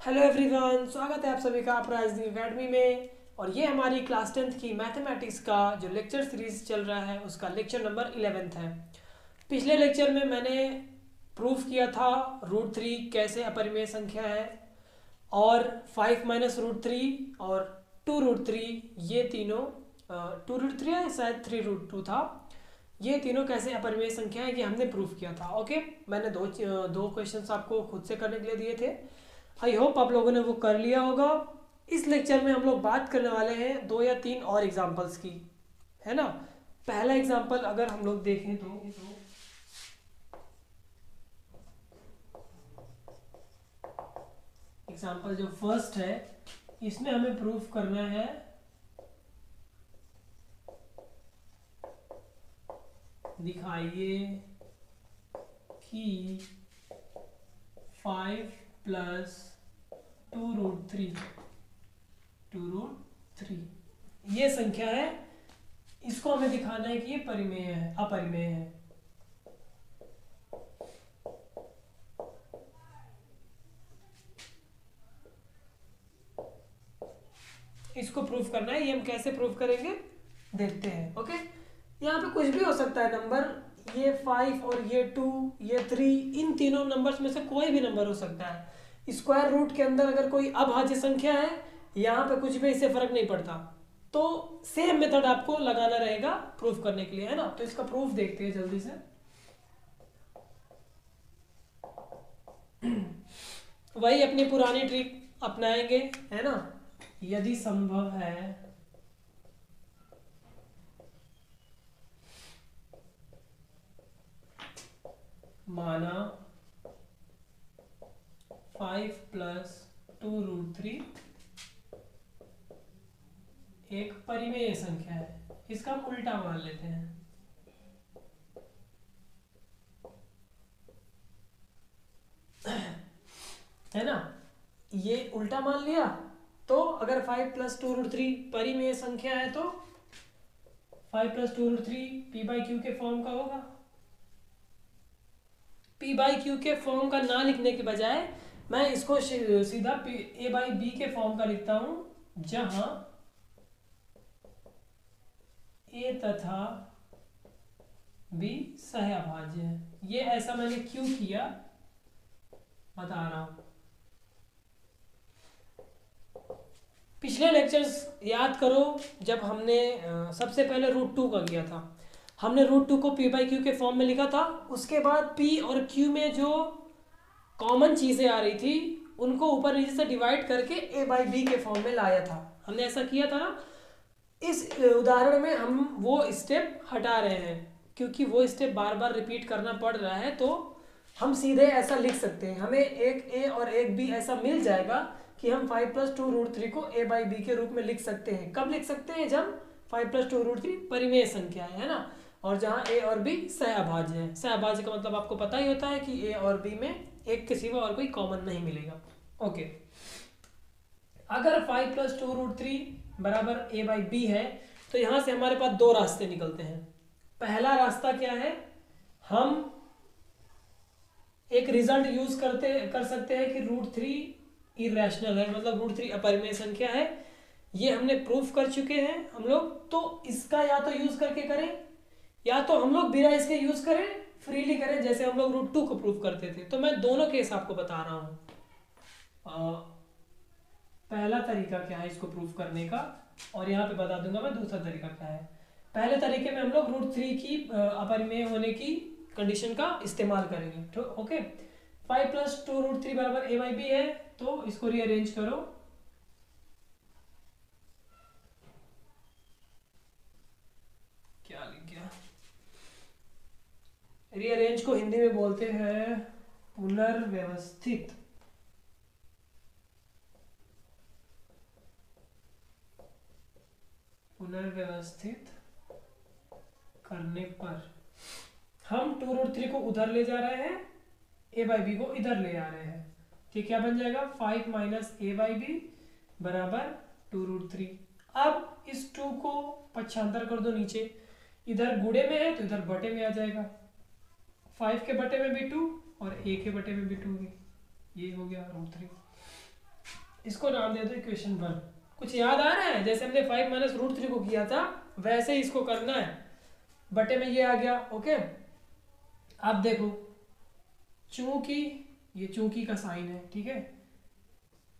Hello everyone, स्वागत है आप सभी का अपराइजिंग एकेडमी में। और ये हमारी क्लास 10th की मैथमेटिक्स का जो लेक्चर सीरीज चल रहा है उसका लेक्चर नंबर 11 है। पिछले लेक्चर में मैंने प्रूफ किया था √3 कैसे अपरिमेय संख्या है, और 5 माइनस √3 और 2√3 ये तीनों 2√3 है, शायद 3√2 था। ये तीनों कैसे अपरिमेय संख्या है ये हमने प्रूफ किया था। ओके, मैंने दो क्वेश्चंस आपको खुद से करने के लिए दिए थे। आई होप आप लोगों ने वो कर लिया होगा। इस लेक्चर में हम लोग बात करने वाले हैं 2 या 3 और एग्जांपल्स की, है ना। पहला एग्जांपल अगर हम लोग देखें तो एग्जांपल जो फर्स्ट है इसमें हमें प्रूफ करना है दिखाइए कि 5 प्लस 2√3 ये संख्या है। इसको हमें दिखाना है कि ये परिमेय है, अपरिमेय है। इसको प्रूफ करना है। ये हम कैसे प्रूफ करेंगे देखते हैं। ओके, यहाँ पे कुछ भी हो सकता है नंबर, ये 5 और ये 2 ये 3, इन तीनों नंबर्स में से कोई भी नंबर हो सकता है। स्क्वायर रूट के अंदर अगर कोई अभाज्य संख्या है, यहाँ पे कुछ भी इससे फर्क नहीं पड़ता। तो सेम मेथड आपको लगाना रहेगा प्रूफ करने के लिए, है ना। तो इसका प्रूफ देखते हैं जल्दी से। वही अपनी पुरानी ट्रिक अपनाएंगे, है ना। यदि संभव है माना 5 प्लस 2√3 एक परिमेय संख्या है। इसका हम उल्टा मान लेते हैं। है ना, ये उल्टा मान लिया। तो अगर 5 प्लस 2√3 परिमेय संख्या है तो 5 प्लस 2√3 p/q के फॉर्म का होगा। p/q के फॉर्म का ना लिखने के बजाय मैं इसको सीधा a/b के फॉर्म का लिखता हूं, जहां a तथा b सहअभाज्य है। ये ऐसा मैंने क्यों किया बता रहा हूं। पिछले लेक्चर्स याद करो, जब हमने सबसे पहले √2 का किया था। हमने √2 को p/q के फॉर्म में लिखा था। उसके बाद p और q में जो कॉमन चीज़ें आ रही थी उनको ऊपर नीचे से डिवाइड करके a/b के फॉर्म में लाया था। हमने ऐसा किया था ना। इस उदाहरण में हम वो स्टेप हटा रहे हैं, क्योंकि वो स्टेप बार बार रिपीट करना पड़ रहा है। तो हम सीधे ऐसा लिख सकते हैं, हमें एक a और एक b ऐसा मिल जाएगा कि हम 5 प्लस 2√3 को a/b के रूप में लिख सकते हैं। कब लिख सकते हैं? जब 5 प्लस 2√3 परिमेय संख्या है ना, और जहाँ a और b सहअभाज्य है। सहअभाज्य का मतलब आपको पता ही होता है कि a और b में एक के सिवा और कोई कॉमन नहीं मिलेगा। ओके, अगर 5 प्लस 2√3 बराबर a/b है तो यहाँ से हमारे पास दो रास्ते निकलते हैं। पहला रास्ता क्या है, हम एक रिजल्ट यूज कर सकते हैं कि √3 इरेशनल है, मतलब √3 अपरिमेय संख्या है। ये हमने प्रूफ कर चुके हैं हम लोग। तो इसका या तो यूज करके करें, या तो हम लोग बिना इसके यूज करें, फ्रीली करें, जैसे हम लोग √2 को प्रूफ करते थे। तो मैं दोनों केस आपको बता रहा हूँ। पहला तरीका क्या है इसको प्रूफ करने का, और यहाँ पे बता दूंगा मैं दूसरा तरीका क्या है। पहले तरीके में हम लोग √3 की अपरिमेय होने की कंडीशन का इस्तेमाल करेंगे। तो ओके, 5 प्लस 2√3 बराबर a/b है, तो इसको रीअरेंज करो। क्या लिख गया? रीअरेंज को हिंदी में बोलते हैं पुनर्व्यवस्थित। पुनर्व्यवस्थित करने पर हम 2√3 को उधर ले जा रहे हैं, a/b को इधर ले आ रहे हैं। ठीक, क्या बन जाएगा? 5 माइनस a/b बराबर 2√3। अब इस 2 को पक्षांतर कर दो नीचे, इधर गुणे में है तो इधर बटे में आ जाएगा। 5 के बटे में भी 2 और a के बटे में भी 2, ये हो गया √3। इसको नाम दे दो इक्वेशन 1। कुछ याद आ रहा है? जैसे हमने 5 माइनस रूट 3 को किया था वैसे ही इसको करना है। बटे में ये आ गया। ओके, अब देखो, चूंकि ये चूंकि का साइन है, ठीक है,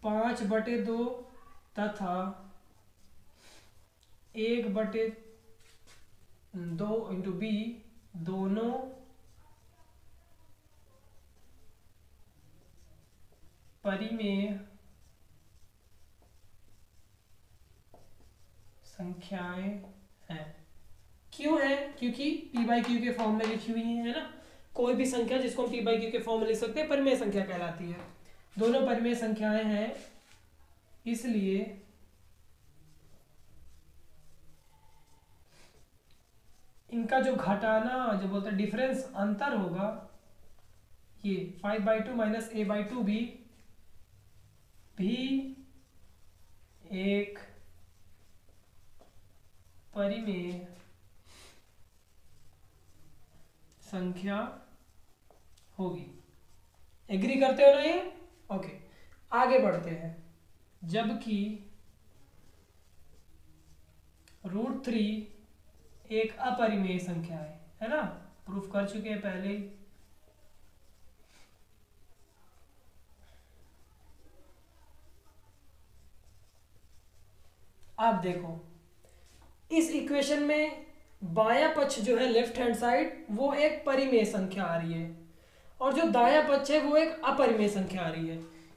5/2 तथा 1/2 इंटू बी दोनों परिमेय संख्याएं हैं। क्यों है? क्योंकि p बाई क्यू के फॉर्म में लिखी हुई है ना। कोई भी संख्या जिसको हम p बाई क्यू के फॉर्म में लिख सकते हैं परिमेय संख्या कहलाती है। दोनों परिमेय संख्याएं हैं, इसलिए इनका जो घटाना, जो बोलते हैं डिफरेंस, अंतर होगा, ये 5/2 माइनस a/2 भी एक परिमेय संख्या होगी। एग्री करते हो ना ये? ओके, आगे बढ़ते हैं। जबकि √3 एक अपरिमेय संख्या है ना, प्रूफ कर चुके हैं पहले ही। आप देखो इस इक्वेशन में बायां पक्ष जो है लेफ्ट हैंड साइड वो एक परिमेय संख्या आ रही है और जो दायां पक्ष है वो एक अपरिमेय संख्या आ रही है।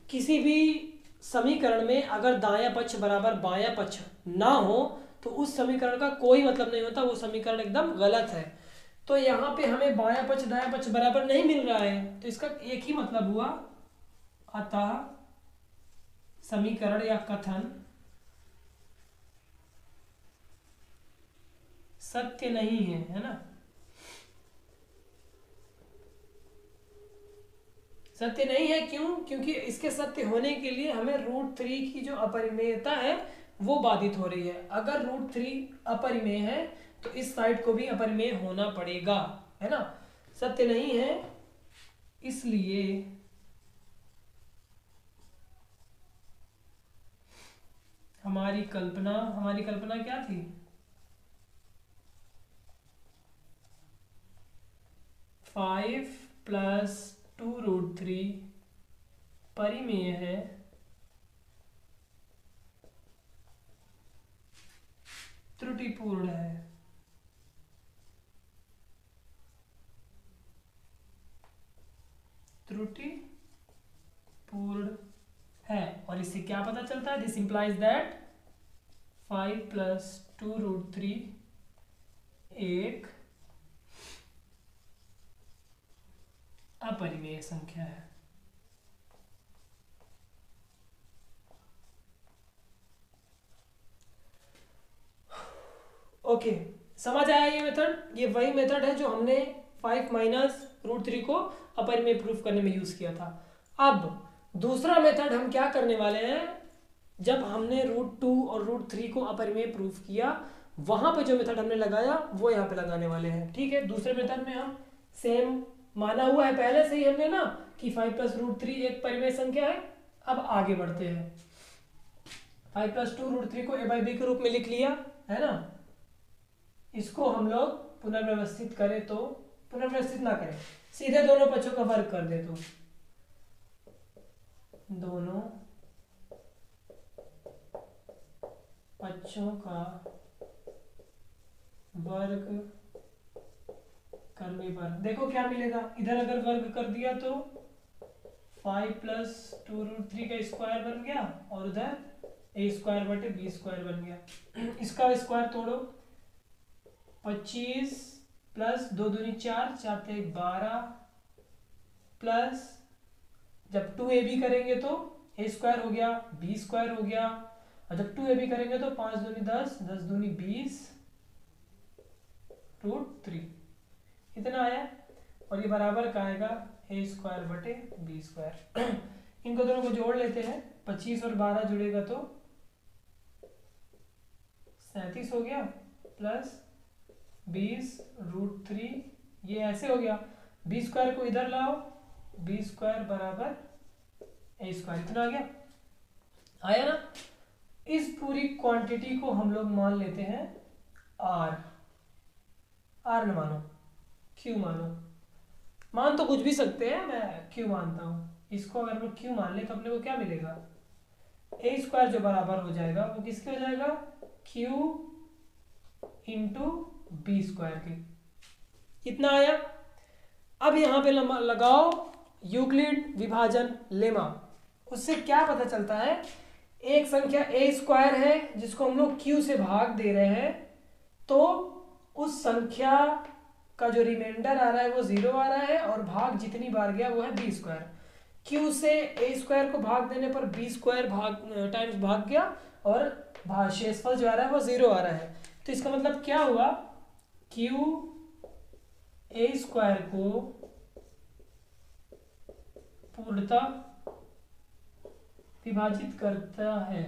किसी भी समीकरण में अगर दायां पक्ष बराबर बायां पक्ष ना हो तो उस समीकरण का कोई मतलब नहीं होता, वो समीकरण एकदम गलत है। तो यहाँ पे हमें बायां पक्ष दायां पक्ष बराबर नहीं मिल रहा है, तो इसका एक ही मतलब हुआ, अतः समीकरण या कथन सत्य नहीं है ना। सत्य नहीं है क्यों? क्योंकि इसके सत्य होने के लिए हमें √3 की जो अपरिमेयता है वो बाधित हो रही है। अगर √3 अपरिमेय है तो इस साइड को भी अपरिमेय होना पड़ेगा, है ना। सत्य नहीं है, इसलिए हमारी कल्पना क्या थी? 5 + 2√3 परिमेय है त्रुटिपूर्ण है। त्रुटिपूर्ण है, और इससे क्या पता चलता है? दिस इंप्लाइज दैट 5 + 2√3 एक अपरिमेय संख्या है। ओके, समझ आया ये मेथड? ये वही मेथड है जो हमने 5 माइनस √3 को अपरिमेय प्रूफ करने में यूज किया था। अब दूसरा मेथड हम क्या करने वाले हैं? जब हमने √2 और √3 को अपरिमेय प्रूफ किया वहां पे जो मेथड हमने लगाया वो यहाँ पे लगाने वाले हैं, ठीक है। दूसरे मेथड में हम सेम माना हुआ है पहले से ही हमने ना कि 5 + √3 एक परिमेय संख्या है। अब आगे बढ़ते हैं। 5 + 2√3 को a/b के रूप में लिख लिया है ना। इसको हम लोग पुनर्व्यवस्थित करें तो, पुनर्व्यवस्थित ना करें, सीधे दोनों पक्षों का वर्ग कर दे तो दोनों पक्षों का वर्ग करने पर देखो क्या मिलेगा। इधर अगर वर्ग कर दिया तो 5 + 2√3 का स्क्वायर बन गया और उधर a² / b² बन गया। इसका स्क्वायर तोड़ो, 25 + 2 दूनी 4, 4 × 1 12 प्लस जब 2ab करेंगे तो a² हो गया, b² हो गया, और जब 2ab करेंगे तो 5 दूनी 10, 10 दूनी 20 √3 इतना आया। और ये बराबर का आएगा a² / b²। इनको दोनों को जोड़ लेते हैं, 25 और 12 जुड़ेगा तो 37 हो गया, प्लस 20 √3, ये ऐसे हो गया। b² को इधर लाओ, b² = a², इतना आ गया। आया ना। इस पूरी क्वांटिटी को हम लोग मान लेते हैं आर। आर न मानो, क्यू मानो। मान तो कुछ भी सकते हैं, मैं क्यू मानता हूँ। इसको अगर हम क्यू मान ले तो अपने को क्या मिलेगा, ए स्क्वायर जो बराबर हो जाएगा वो किसके हो जाएगा, क्यू इंटू बी स्क्वायर के। कितना आया। अब यहाँ पे लगाओ यूक्लिड विभाजन लेमा। उससे क्या पता चलता है, एक संख्या ए स्क्वायर है जिसको हम लोग क्यू से भाग दे रहे हैं, तो उस संख्या का जो रिमाइंडर आ रहा है वो 0 आ रहा है, और भाग जितनी बार गया वो है बी स्क्वायर। क्यू से ए स्क्वायर को भाग देने पर बी स्क्वायर टाइम्स भाग गया, और शेषफल जो आ रहा है वो 0 आ रहा है। तो इसका मतलब क्या हुआ, क्यू ए स्क्वायर को पूर्णतः विभाजित करता है।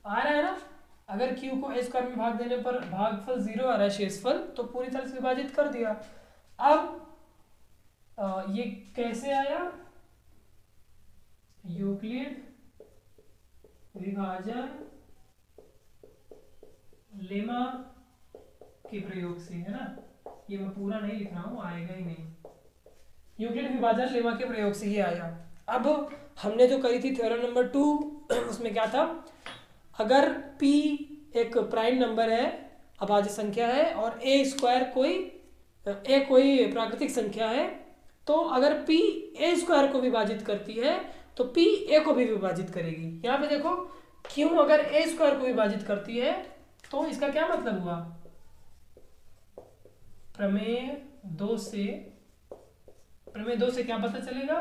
आ रहा है ना। अगर क्यू को ए स्क्वायर में भाग देने पर भागफल 0 आ रहा है, शेषफल, तो पूरी तरह से विभाजित कर दिया। अब ये कैसे आया, यूक्लिड विभाजन लेमा के प्रयोग से, है ना। ये मैं पूरा नहीं लिख रहा हूं, आएगा ही नहीं। यूक्लिड विभाजन लेमा के प्रयोग से ये आया। अब हमने जो करी थी थ्योरम नंबर 2, उसमें क्या था, अगर p एक प्राइम नंबर है, अभाज्य संख्या है, और a स्क्वायर कोई प्राकृतिक संख्या है, तो अगर p a स्क्वायर को विभाजित करती है तो p a को भी विभाजित करेगी। यहाँ पे देखो, क्यों अगर a स्क्वायर को विभाजित करती है तो इसका क्या मतलब हुआ, प्रमेय 2 से क्या पता चलेगा,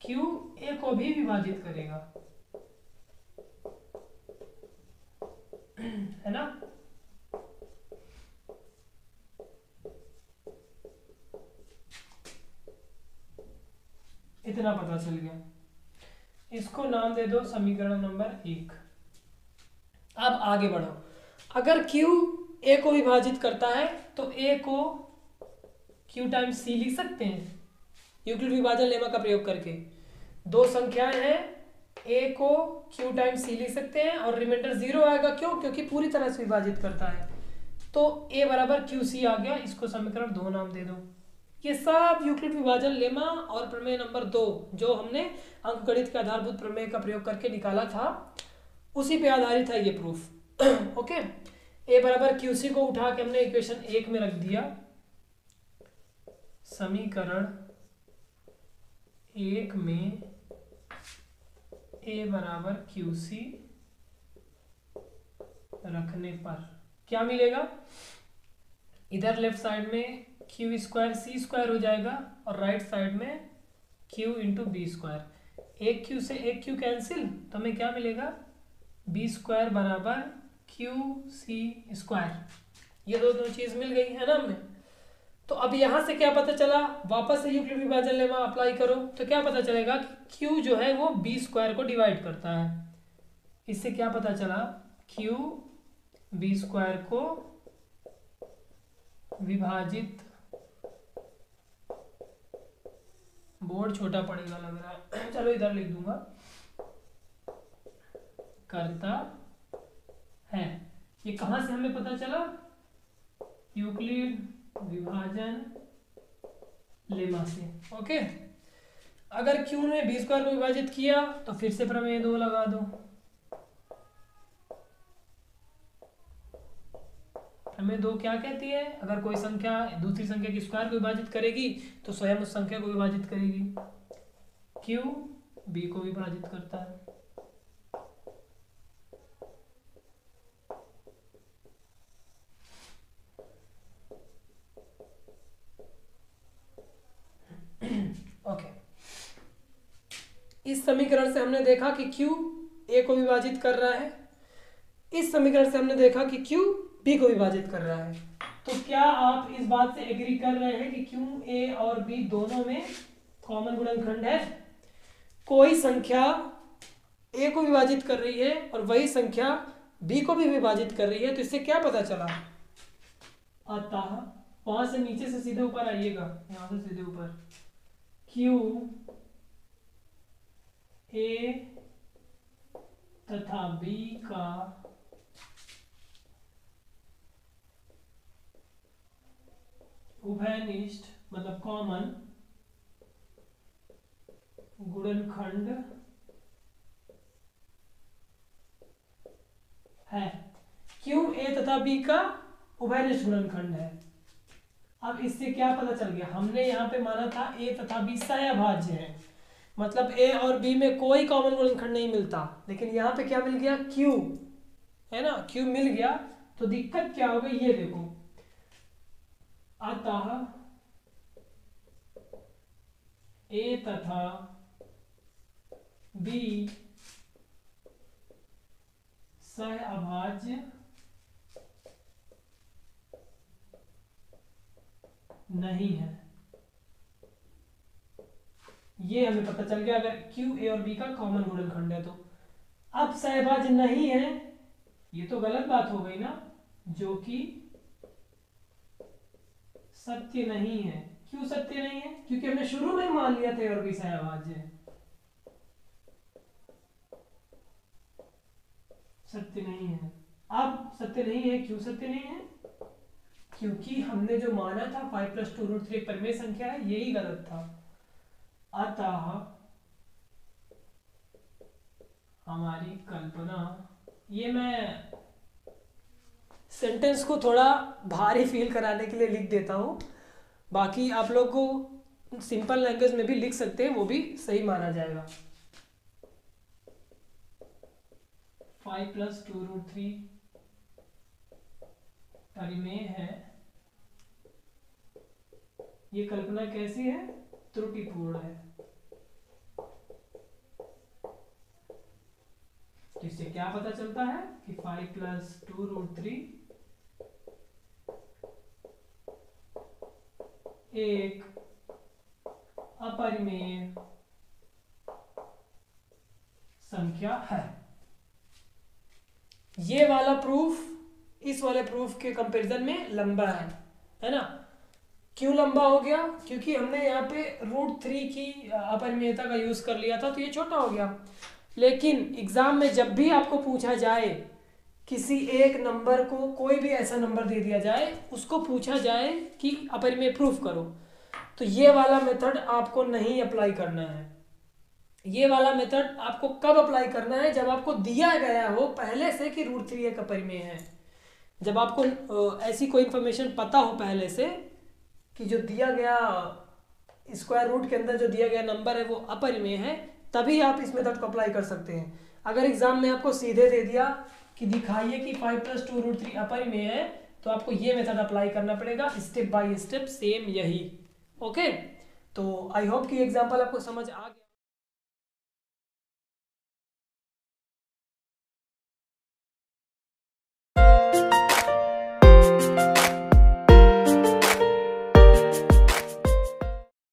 q a को भी विभाजित करेगा, है ना। इतना पता चल गया। इसको नाम दे दो समीकरण नंबर 1। अब आगे बढ़ो। अगर Q A को विभाजित करता है तो A को Q टाइम्स C लिख सकते हैं यूक्लिड विभाजन लेमा का प्रयोग करके। दो संख्याएं हैं, A को Q टाइम्स C लिख सकते हैं और रिमाइंडर 0 आएगा। क्यों, क्योंकि पूरी तरह से विभाजित करता है। तो A बराबर QC आ गया। इसको समीकरण 2 नाम दे दो। ये सब यूक्लिड विभाजन लेमा और प्रमेय नंबर 2 जो हमने अंकगणित के आधारभूत प्रमेय का प्रयोग करके निकाला था, उसी पे आधारित है ये प्रूफ। ओके, A बराबर QC को उठा के हमने इक्वेशन 1 में रख दिया। समीकरण 1 में A बराबर QC रखने पर क्या मिलेगा, इधर लेफ्ट साइड में Q स्क्वायर C स्क्वायर हो जाएगा और राइट साइड में Q इंटू बी स्क्वायर। एक Q से एक Q कैंसिल, तो हमें क्या मिलेगा, बी स्क्वायर बराबर QC स्क्वायर। ये दो चीज मिल गई है ना हमें। तो अब यहां से क्या पता चला, वापस से यूक्लिड विभाजन लेमा अप्लाई करो तो क्या पता चलेगा कि Q जो है वो बी स्क्वायर को डिवाइड करता है। इससे क्या पता चला, Q बी स्क्वायर को विभाजित, बोर्ड छोटा पड़ेगा लग रहा है, चलो इधर लिख दूंगा, करता है। ये कहां से हमें पता चला, यूक्लिड विभाजन लेमा से। ओके, अगर Q ने बी स्क्वायर को विभाजित किया तो फिर से प्रमेय 2 लगा दो। प्रमेय 2 क्या कहती है, अगर कोई संख्या दूसरी संख्या की स्क्वायर को विभाजित करेगी तो स्वयं उस संख्या को विभाजित करेगी। Q B को विभाजित करता है। ओके, इस समीकरण से हमने देखा कि Q A को विभाजित कर रहा है। इस समीकरण से हमने देखा कि Q B को विभाजित कर रहा है। तो क्या आप इस बात से एग्री कर रहे हैं कि Q A और B दोनों में कॉमन गुणनखंड है। कोई संख्या A को विभाजित कर रही है और वही संख्या B को भी विभाजित कर रही है, तो इससे क्या पता चला, अतः वहां से नीचे से सीधे ऊपर आइएगा, यहाँ से सीधे ऊपर, क्यू ए तथा बी का उभयनिष्ठ मतलब कॉमन गुणनखंड है। क्यों ए तथा बी का उभयनिष्ठ गुणनखंड है। अब इससे क्या पता चल गया, हमने यहाँ पे माना था ए तथा बी सहअभाज्य है, मतलब ए और बी में कोई कॉमन गुणनखंड नहीं मिलता, लेकिन यहाँ पे क्या मिल गया, क्यू है ना, क्यू मिल गया। तो दिक्कत क्या हो गई ये देखो, अतः ए तथा बी सहअभाज्य नहीं है। ये हमें पता चल गया अगर क्यू ए और बी का कॉमन गुणनखंड है तो। अब सहअभाज्य नहीं है, ये तो गलत बात हो गई ना, जो कि सत्य नहीं है। क्यों सत्य नहीं है, क्योंकि हमने शुरू में मान लिया था ए और बी सहअभाज्य है। सत्य नहीं है। अब सत्य नहीं है, क्यों सत्य नहीं है, क्योंकि हमने जो माना था 5 + 2√3 परिमेय संख्या है, यही गलत था। अतः हमारी कल्पना, ये मैं सेंटेंस को थोड़ा भारी फील कराने के लिए लिख देता हूँ, बाकी आप लोग को सिंपल लैंग्वेज में भी लिख सकते हैं, वो भी सही माना जाएगा। 5 + 2√3 परिमेय है, ये कल्पना कैसी है, त्रुटिपूर्ण है। इससे क्या पता चलता है कि 5 + 2√3 एक अपरिमेय संख्या है। ये वाला प्रूफ इस वाले प्रूफ के कंपैरिजन में लंबा है ना। क्यों लंबा हो गया, क्योंकि हमने यहाँ पे √3 की अपरिमेयता का यूज कर लिया था, तो ये छोटा हो गया। लेकिन एग्जाम में जब भी आपको पूछा जाए, किसी एक नंबर को कोई भी ऐसा नंबर दे दिया जाए, उसको पूछा जाए कि अपरिमेय प्रूफ करो, तो ये वाला मेथड आपको नहीं अप्लाई करना है। ये वाला मेथड आपको कब अप्लाई करना है, जब आपको दिया गया हो पहले से कि √3 एक अपरिमेय है। जब आपको ऐसी कोई इंफॉर्मेशन पता हो पहले से कि जो दिया गया स्क्वायर रूट के अंदर जो दिया गया नंबर है वो अपरिमेय है, तभी आप इस मेथड को अप्लाई कर सकते हैं। अगर एग्जाम में आपको सीधे दे दिया कि दिखाइए कि 5 + 2√3 अपरिमेय है, तो आपको ये मेथड अप्लाई करना पड़ेगा, स्टेप बाय स्टेप सेम यही। ओके, तो आई होप कि एग्जाम्पल आपको समझ आ गया।